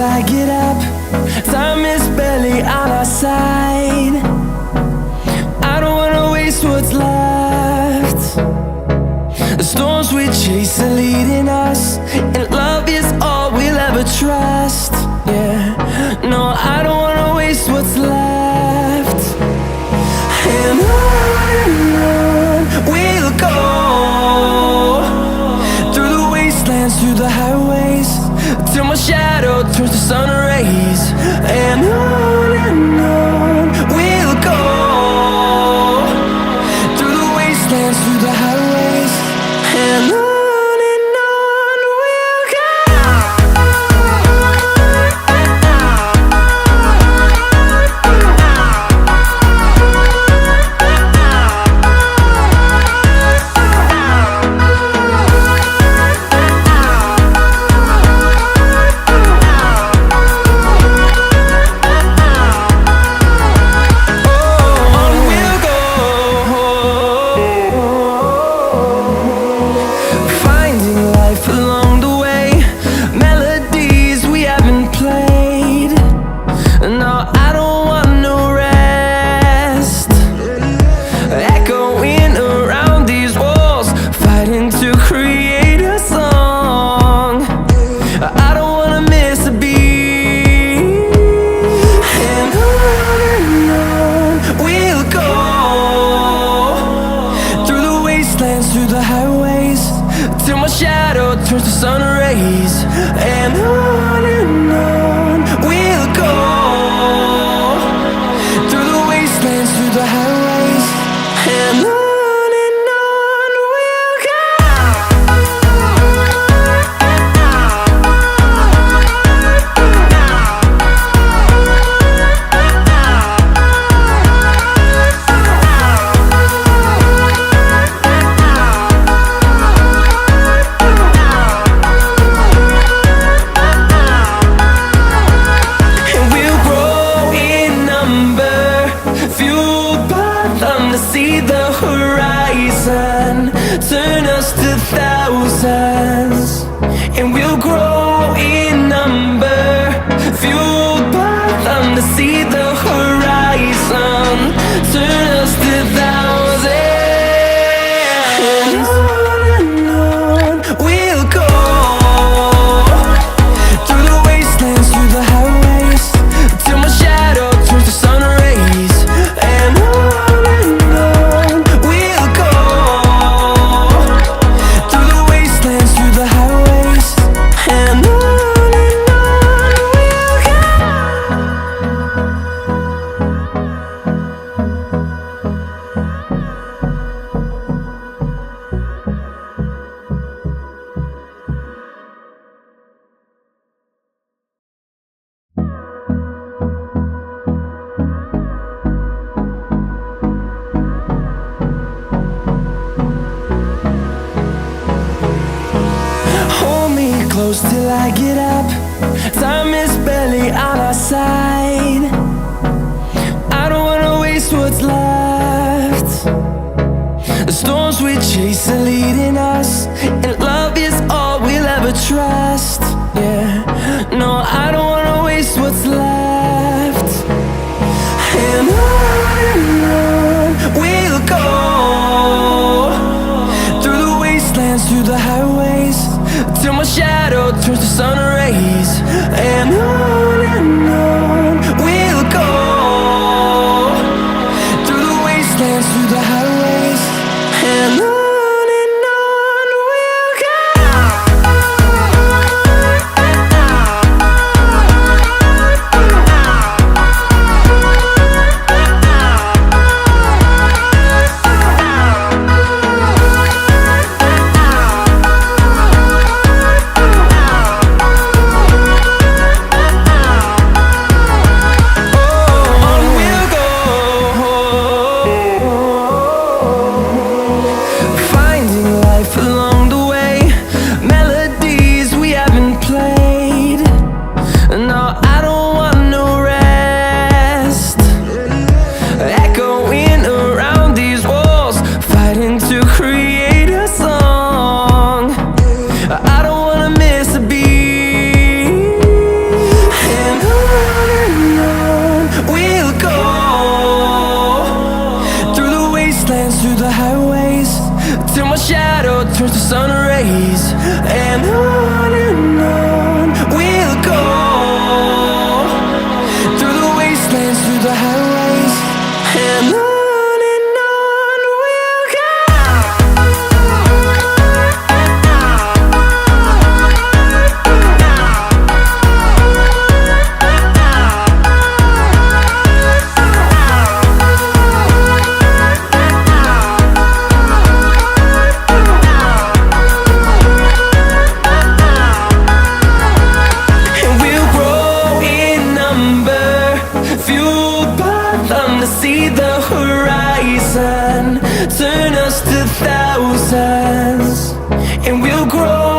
till I get up. Time is barely on our side. I don't wanna waste what's left. The storms we chase are leading us, and love is all we'll ever trust. Yeah, no, I don't wanna waste what's left. And on we'll go, through the wastelands, through the highways, till my shadow turns to sun rays. And on we'll go, through the wastelands, through the highways, and on. Through the highways, till my shadow turns to sun rays. And on we'll go, through the wastelands, through the highways, and on. See the horizon turn us to thousands, and we'll grow in number, fueled by them to see the horizon turn us to thousands. And on we'll go, through the wastelands, through the highways, till my shadow turns to sun rays. And on close till I get up. Time is barely on our side. I don't wanna waste what's left. The storms we chase are leading us, and love is all we'll ever trust. Yeah, no, I don't wanna waste what's left. And on we'll go, through the wastelands, through the highways, till my shadow turns to sun rays. And on we'll go, through the wastelands, through the highways, and on. and on we'll go, through the wastelands, through the highways, and on we'll go. See the horizon turn us to thousands, and we'll grow